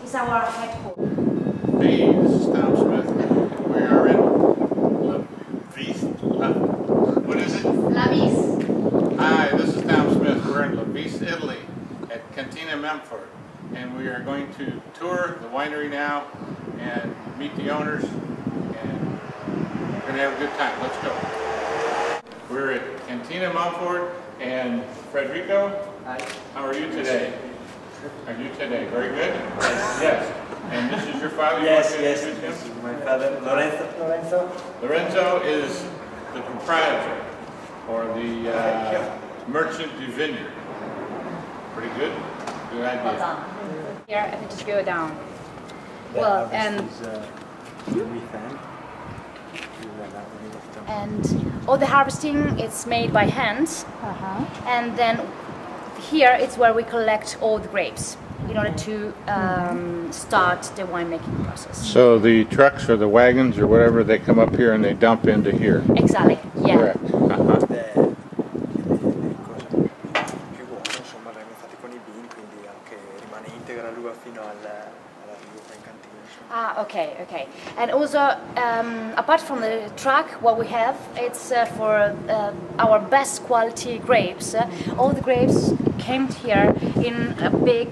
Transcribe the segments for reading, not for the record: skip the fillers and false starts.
is our headquarters. Hey, this is Tom Smith. We are in Lavis. What is it? Lavis. Hi, this is Tom Smith. We're in Lavis, Italy at Cantine Monforte. And we are going to tour the winery now and meet the owners. And we're going to have a good time. Let's go. We're at Cantine Monforte and Fredrico. Hi. How are you today? Are you today? Very good? Yes. And this is your father? Yes, yes. This is my father, Lorenzo. Lorenzo is the proprietor, or the merchant du vineyard. Pretty good? Good idea. Well done. Here, I think just go down. And all the harvesting is made by hand, and then here it's where we collect all the grapes in order to start the winemaking process. So the trucks or the wagons or whatever, they come up here and they dump into here? Exactly, yeah. Correct. Okay, okay. And also, apart from the truck, what we have, it's for our best quality grapes. All the grapes came here in a big,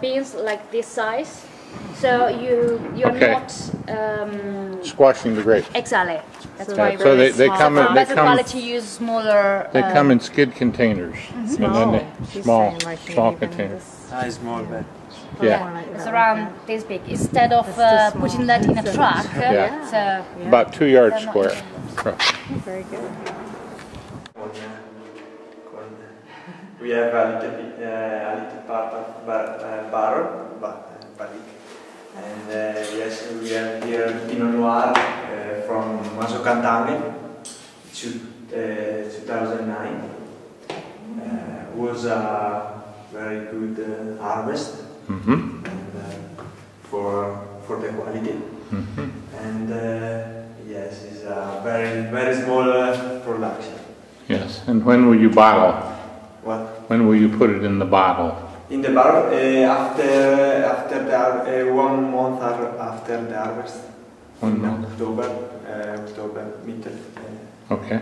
beans like this size. So you're Okay. not Squashing the grapes. exactly. That's Yeah, why so they come in, for better quality, use smaller. They come in skid containers, and then they small containers. Small bed. Yeah, It's around this big. Instead of putting that in a truck, Yeah. so about 2 yards square. Very good. We have a little part of barrel, barrique. And yes, we have here Pinot Noir from Maso Cantane, 2009. Was a very good harvest for the quality. And yes, it's a very small production. Yes, and when will you bottle? What? When will you put it in the bottle? In the barrel, after the 1 month after the harvest. 1 month. October, middle. Okay.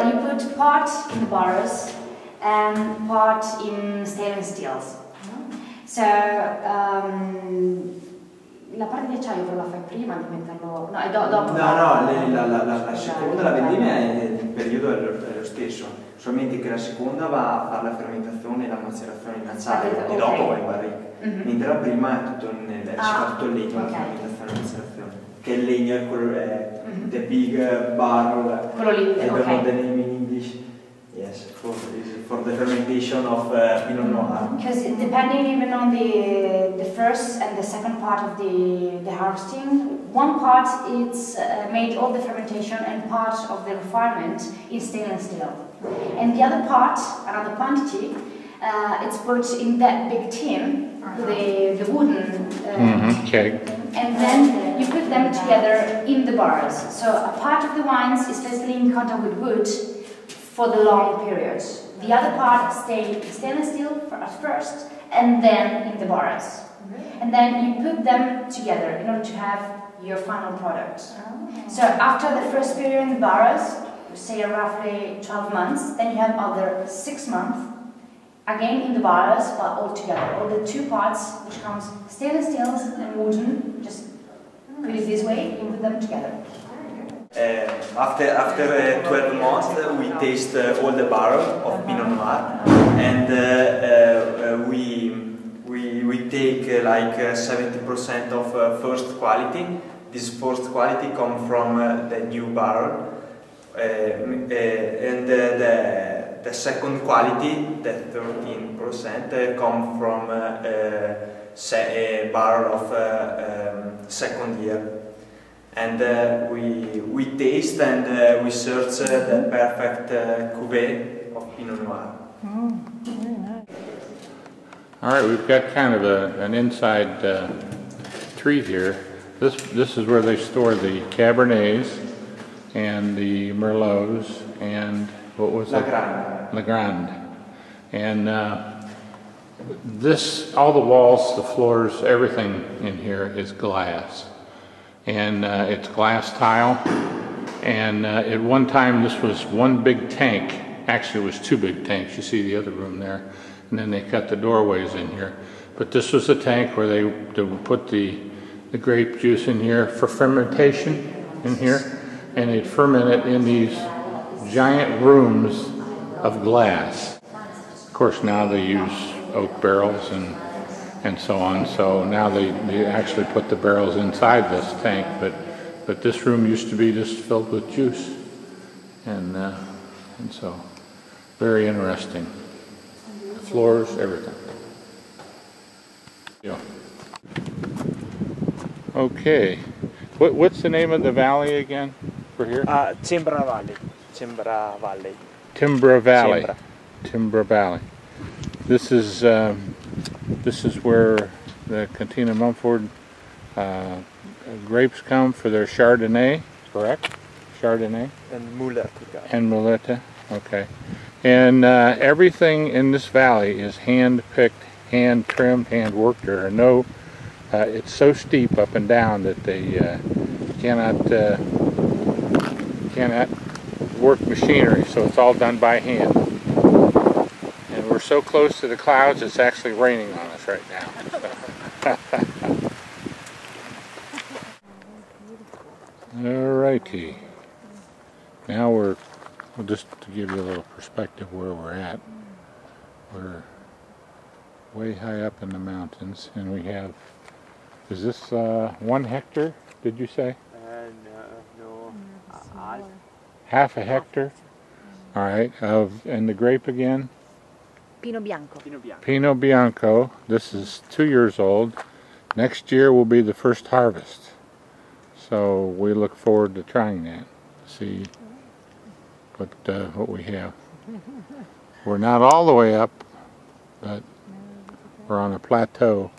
you put part in the barrels and part in stainless steels. So la parte di acciaio però la fai prima di metterlo. No, è dopo. No, la seconda, la vendemmia il periodo è lo stesso, solamente che la seconda va a fare la fermentazione e la macerazione in acciaio e dopo va in barrique, mentre la prima è tutto si fa tutto il legno, la fermentazione e la macerazione, che il legno è quello, the big barrel, quello lì, I don't know the name in English. Yes, for the fermentation of Pinot Noir. Because depending even on the first and the second part of the harvesting, one part it's made all the fermentation and part of the refinement in stainless steel, and the other part, another quantity, it's put in that big tin, the wooden Okay. and then you put them together in the barrels. So a part of the wines is basically in contact with wood for the long period. The other part stay stainless steel at first and then in the barrels. And then you put them together in order to have your final product. So after the first period in the barrels, say roughly 12 months, then you have other 6 months, again in the barrels, but all together. All the two parts, which comes stainless steel and wooden, just put it this way, you put them together. After 12 months, we taste all the barrel of Pinot Noir, and we take like 70% of first quality. This first quality comes from the new barrel, and the second quality, the 13%, comes from a barrel of second year. And we taste and we search the perfect cuvée of Pinot Noir. Very nice. All right, we've got kind of an inside tree here. This is where they store the Cabernets and the Merlots and what was it? La Grande. La Grande. And all the walls, the floors, everything in here is glass. And it's glass tile. And at one time this was one big tank. Actually it was two big tanks. You see the other room there. And then they cut the doorways in here. But this was a tank where they would put the grape juice in here for fermentation in here. And they'd ferment it in these giant rooms of glass. Of course now they use oak barrels and so on. So now they actually put the barrels inside this tank. But this room used to be just filled with juice. And so very interesting. The floors, everything. Yeah. Okay. What's the name of the valley again for here? Timbra Valley. Timbra Valley. Timbra Valley. Timbra. Timbra Valley. This is where the Cantine Monforte grapes come for their Chardonnay, correct? Chardonnay? And Muleta. And Muleta, okay. And everything in this valley is hand-picked, hand-trimmed, hand-worked. There are no, it's so steep up and down that they cannot work machinery, so it's all done by hand. And we're so close to the clouds, it's actually raining on us right now. Alrighty. Now well, just to give you a little perspective where we're at. We're way high up in the mountains, and we have, is this 1 hectare, did you say? No. Half a hectare? Alright, and the grape again? Pinot Bianco. Pinot Bianco. This is 2 years old. Next year will be the first harvest. So we look forward to trying that. See what we have. We're not all the way up, but we're on a plateau.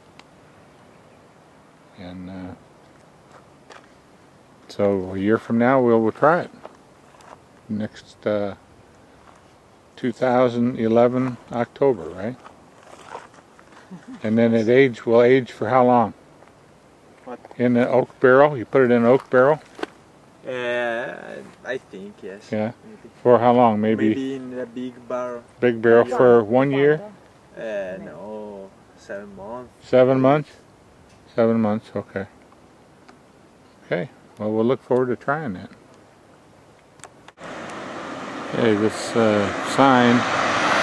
And so a year from now we'll try it. Next 2011 October, right? And then it will age for how long? What? In an oak barrel? You put it in an oak barrel? I think, yes. Yeah. Maybe. For how long? Maybe in a big barrel. Big barrel for 1 year? No, 7 months. 7 months? 7 months, okay. Okay, well we'll look forward to trying that. Okay, this sign,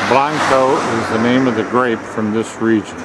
Blanco, is the name of the grape from this region.